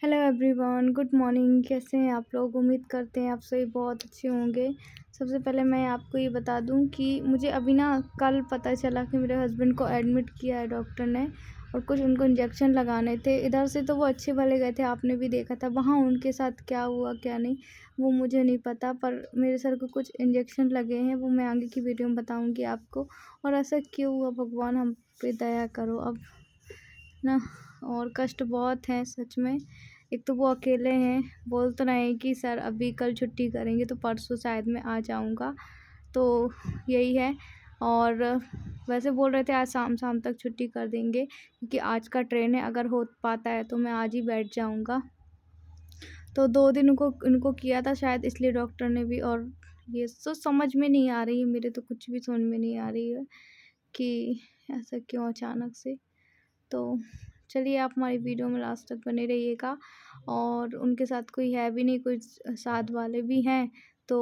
Hello everyone, good morning. कैसे हैं आप लोग? उम्मीद करते हैं आप सभी बहुत अच्छे होंगे। सबसे पहले मैं आपको ये बता दूं कि मुझे अभी ना कल पता चला कि मेरे हस्बैंड को एडमिट किया है डॉक्टर ने, और कुछ उनको इंजेक्शन लगाने थे। इधर से तो वो अच्छे वाले गए थे, आपने भी देखा था। वहाँ उनके साथ क्या हुआ क्या नहीं वो मुझे नहीं पता, पर मेरे सर को कुछ इंजेक्शन लगे हैं, वो मैं आगे की वीडियो में बताऊँगी आपको। और ऐसा क्यों हुआ, भगवान हम पे दया करो अब ना। और कष्ट बहुत है सच में। एक तो वो अकेले हैं, बोल तो रहे हैं कि सर अभी कल छुट्टी करेंगे तो परसों शायद मैं आ जाऊंगा, तो यही है। और वैसे बोल रहे थे आज शाम शाम तक छुट्टी कर देंगे, क्योंकि आज का ट्रेन है। अगर हो पाता है तो मैं आज ही बैठ जाऊंगा। तो 2 दिन उनको किया था शायद, इसलिए डॉक्टर ने भी। और ये तो समझ में नहीं आ रही है, मेरे तो कुछ भी समझ में नहीं आ रही है कि ऐसा क्यों अचानक से। तो चलिए आप हमारी वीडियो में लास्ट तक बने रहिएगा। और उनके साथ कोई है भी नहीं, कुछ साथ वाले भी हैं। तो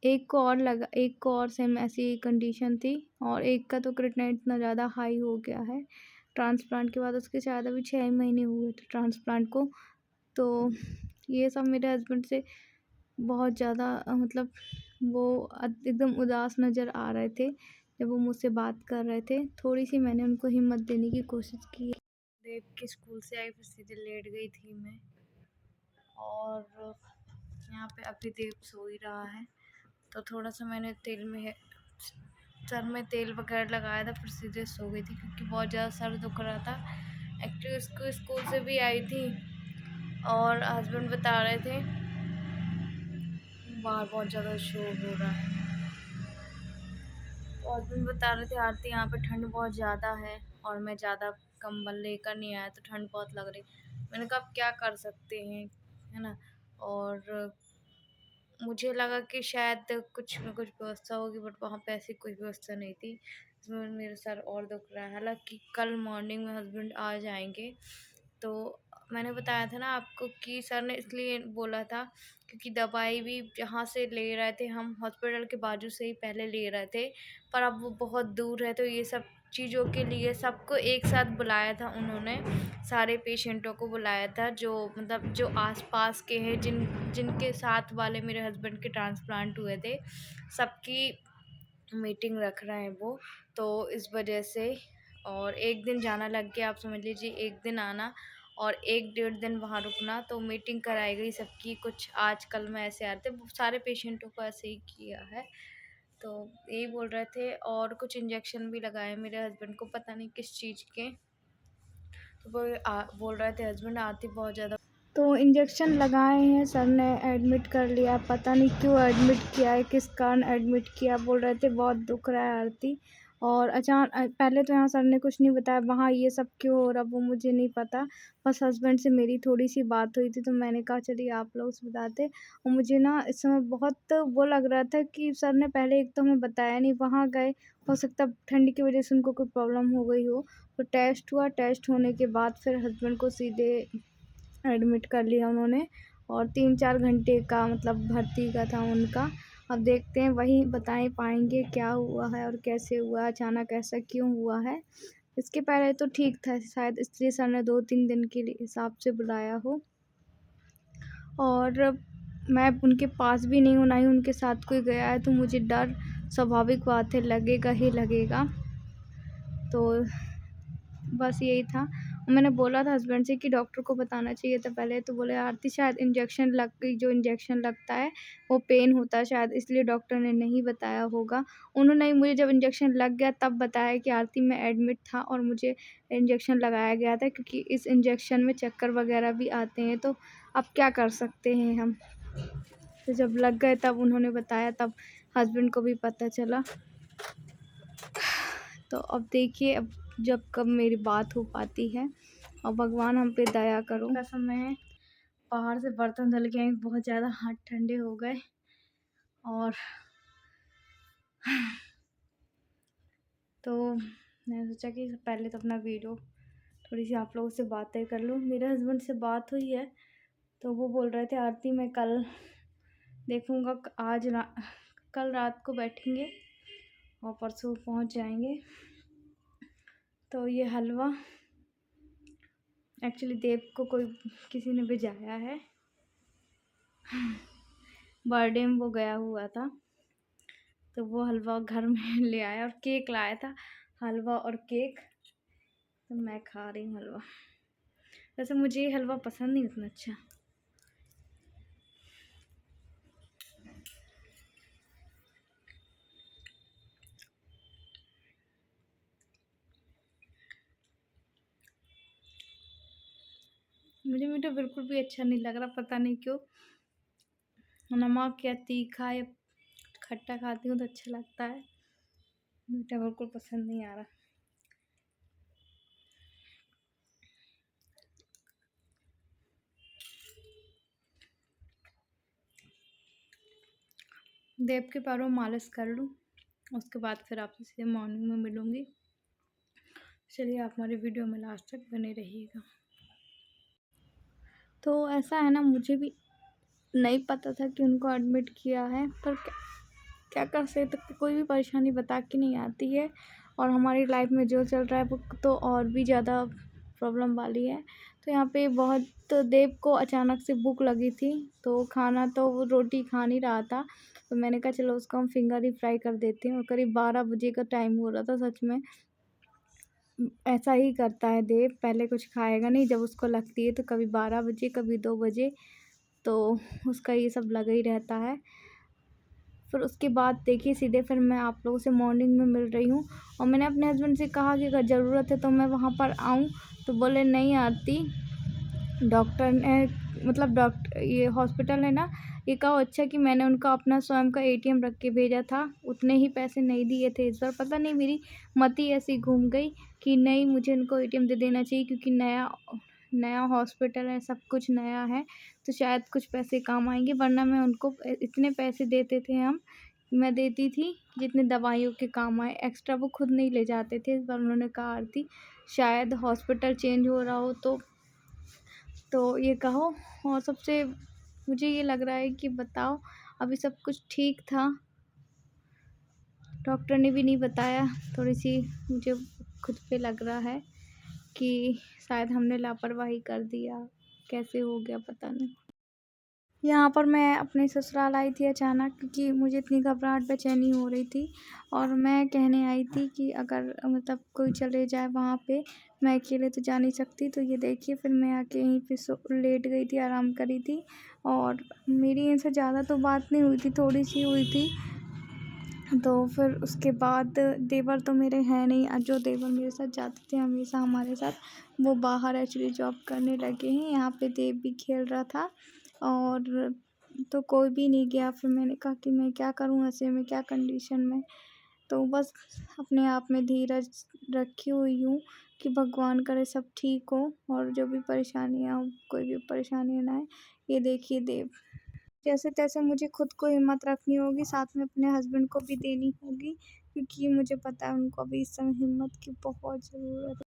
एक को और सेम ऐसी कंडीशन थी, और एक का तो क्रिएटिनिन इतना ज़्यादा हाई हो गया है ट्रांसप्लांट के बाद। उसके शायद अभी 6 महीने हुए थे ट्रांसप्लांट को। तो ये सब मेरे हस्बैंड से बहुत ज़्यादा मतलब वो एकदम उदास नज़र आ रहे थे जब वो मुझसे बात कर रहे थे। थोड़ी सी मैंने उनको हिम्मत देने की कोशिश की। देव के स्कूल से आई, फिर सीधे लेट गई थी मैं। और यहाँ पे अभी देव सो ही रहा है, तो थोड़ा सा मैंने सर में तेल वगैरह लगाया था, फिर सीधे सो गई थी क्योंकि बहुत ज़्यादा सर दुख रहा था। एक्चुअली उसको स्कूल से भी आई थी, और हस्बैंड बता रहे थे बाहर बहुत ज़्यादा शोर हो रहा है। तो हस्बैंड बता रहे थे आरती यहाँ पे ठंड बहुत ज़्यादा है, और मैं ज़्यादा कंबल लेकर नहीं आया तो ठंड बहुत लग रही। मैंने कहा अब क्या कर सकते हैं, है ना। और मुझे लगा कि शायद कुछ न कुछ व्यवस्था होगी, बट वहाँ पे ऐसी कोई व्यवस्था नहीं थी, जिसमें मेरा सर और दुख रहा है। हालांकि कल मॉर्निंग में हस्बैंड आ जाएंगे। तो मैंने बताया था ना आपको कि सर ने इसलिए बोला था क्योंकि दवाई भी जहाँ से ले रहे थे, हम हॉस्पिटल के बाजू से ही पहले ले रहे थे, पर अब वो बहुत दूर है। तो ये सब चीज़ों के लिए सबको एक साथ बुलाया था उन्होंने, सारे पेशेंटों को बुलाया था जो मतलब जो आसपास के हैं, जिनके साथ वाले मेरे हस्बैंड के ट्रांसप्लांट हुए थे, सबकी मीटिंग रख रहे हैं वो। तो इस वजह से और एक दिन जाना लग गया, आप समझ लीजिए। एक दिन आना और 1 डेढ़ दिन वहाँ रुकना, तो मीटिंग कराई गई सबकी। कुछ आज कल में ऐसे आ रहे थे, सारे पेशेंटों को ऐसे ही किया है। तो यही बोल रहे थे, और कुछ इंजेक्शन भी लगाए मेरे हस्बैंड को, पता नहीं किस चीज़ के। तो वो बोल रहे थे हस्बैंड आती बहुत ज़्यादा। तो इंजेक्शन लगाए हैं, सर ने एडमिट कर लिया। पता नहीं क्यों एडमिट किया है, किस कारण एडमिट किया। बोल रहे थे बहुत दुख रहा है आरती। और अचानक पहले तो यहाँ सर ने कुछ नहीं बताया, वहाँ ये सब क्यों हो रहा वो मुझे नहीं पता। बस हस्बैंड से मेरी थोड़ी सी बात हुई थी, तो मैंने कहा चलिए आप लोग से बताते। और मुझे ना इस समय बहुत वो लग रहा था कि सर ने पहले एक तो हमें बताया नहीं, वहाँ गए, हो सकता ठंड की वजह से उनको कोई प्रॉब्लम हो गई हो। तो टेस्ट हुआ, टेस्ट होने के बाद फिर हस्बैंड को सीधे एडमिट कर लिया उन्होंने। और 3-4 घंटे का मतलब भर्ती का था उनका। अब देखते हैं, वही बताएं पाएंगे क्या हुआ है और कैसे हुआ, अचानक ऐसा क्यों हुआ है। इसके पहले तो ठीक था शायद, इसलिए सर ने 2-3 दिन के लिए हिसाब से बुलाया हो। और मैं उनके पास भी नहीं हूँ, ना ही उनके साथ कोई गया है, तो मुझे डर स्वाभाविक बात है, लगेगा ही लगेगा। तो बस यही था। मैंने बोला था हस्बैंड से कि डॉक्टर को बताना चाहिए था पहले, तो बोले आरती शायद इंजेक्शन लग गई, जो इंजेक्शन लगता है वो पेन होता है शायद, इसलिए डॉक्टर ने नहीं बताया होगा। उन्होंने मुझे जब इंजेक्शन लग गया तब बताया कि आरती मैं एडमिट था और मुझे इंजेक्शन लगाया गया था, क्योंकि इस इंजेक्शन में चक्कर वगैरह भी आते हैं। तो अब क्या कर सकते हैं हम। तो जब लग गए तब उन्होंने बताया, तब हस्बैंड को भी पता चला। तो अब देखिए, अब जब कब मेरी बात हो पाती है, और भगवान हम पे दया करो। का समय है, बाहर से बर्तन धुल के आई, बहुत ज़्यादा हाथ ठंडे हो गए। और तो मैंने सोचा कि पहले तो अपना वीडियो थोड़ी सी आप लोगों से बातें कर लूँ। मेरे हस्बैंड से बात हुई है, तो वो बोल रहे थे आरती मैं कल देखूँगा, कल रात को बैठेंगे और परसों पहुँच जाएंगे। तो ये हलवा एक्चुअली देव को कोई किसी ने भिजाया है। बर्थडे में वो गया हुआ था, तो वो हलवा घर में ले आया और केक लाया था, हलवा और केक। तो मैं खा रही हूँ हलवा। वैसे मुझे ये हलवा पसंद नहीं उतना अच्छा। मुझे मीठा बिल्कुल भी अच्छा नहीं लग रहा, पता नहीं क्यों। नमक या तीखा या खट्टा खाती हूँ तो अच्छा लगता है, मीठा बिल्कुल पसंद नहीं आ रहा। देव के पैरों में मालिश कर लूँ, उसके बाद फिर आपसे सीधे मॉर्निंग में मिलूँगी। चलिए आप हमारी वीडियो में लास्ट तक बने रहिएगा। तो ऐसा है ना, मुझे भी नहीं पता था कि उनको एडमिट किया है, पर क्या कर सकते, कोई भी परेशानी बता के नहीं आती है। और हमारी लाइफ में जो चल रहा है वो तो और भी ज़्यादा प्रॉब्लम वाली है। तो यहाँ पे बहुत देव को अचानक से भूख लगी थी, तो खाना तो वो रोटी खा नहीं रहा था, तो मैंने कहा चलो उसको हम फिंगर ही फ्राई कर देते हैं। और करीब 12 बजे का टाइम हो रहा था। सच में ऐसा ही करता है देव, पहले कुछ खाएगा नहीं, जब उसको लगती है तो कभी 12 बजे कभी 2 बजे, तो उसका ये सब लगा ही रहता है। फिर उसके बाद देखिए सीधे फिर मैं आप लोगों से मॉर्निंग में मिल रही हूँ। और मैंने अपने हस्बैंड से कहा कि अगर ज़रूरत है तो मैं वहाँ पर आऊँ, तो बोले नहीं आती। डॉक्टर ने डॉक्टर ये हॉस्पिटल है ना, ये कहो अच्छा कि मैंने उनका अपना स्वयं का एटीएम रख के भेजा था, उतने ही पैसे नहीं दिए थे इस बार। पता नहीं मेरी मति ऐसी घूम गई कि नहीं, मुझे उनको एटीएम दे देना चाहिए, क्योंकि नया नया हॉस्पिटल है, सब कुछ नया है, तो शायद कुछ पैसे काम आएंगे। वरना मैं उनको इतने पैसे देते थे, मैं देती थी जितने दवाइयों के काम आए, एक्स्ट्रा वो खुद नहीं ले जाते थे। इस बार उन्होंने कहा आरती शायद हॉस्पिटल चेंज हो रहा हो तो ये कहो। और सबसे मुझे ये लग रहा है कि बताओ, अभी सब कुछ ठीक था, डॉक्टर ने भी नहीं बताया। थोड़ी सी मुझे खुद पे लग रहा है कि शायद हमने लापरवाही कर दिया, कैसे हो गया पता नहीं। यहाँ पर मैं अपने ससुराल आई थी अचानक, क्योंकि मुझे इतनी घबराहट बेचैनी हो रही थी। और मैं कहने आई थी कि अगर कोई चले जाए वहाँ पे, मैं अकेले तो जा नहीं सकती। तो ये देखिए फिर मैं आके यहीं पे लेट गई थी, आराम करी थी। और मेरी इनसे ज़्यादा तो बात नहीं हुई थी, थोड़ी सी हुई थी। तो फिर उसके बाद देवर तो मेरे हैं नहीं, जो देवर मेरे साथ जाते थे हमेशा हमारे साथ, वो बाहर एक्चुअली जॉब करने लगे हैं। यहाँ पे देव भी खेल रहा था और तो कोई भी नहीं गया। फिर मैंने कहा कि मैं क्या करूँ ऐसे में, क्या कंडीशन में। तो बस अपने आप में धीरज रखी हुई हूँ कि भगवान करे सब ठीक हो, और जो भी परेशानियाँ हो, कोई भी परेशानी ना आए। ये देखिए देव, जैसे तैसे मुझे खुद को हिम्मत रखनी होगी, साथ में अपने हस्बैंड को भी देनी होगी, क्योंकि मुझे पता है उनको अभी इस समय हिम्मत की बहुत ज़रूरत है।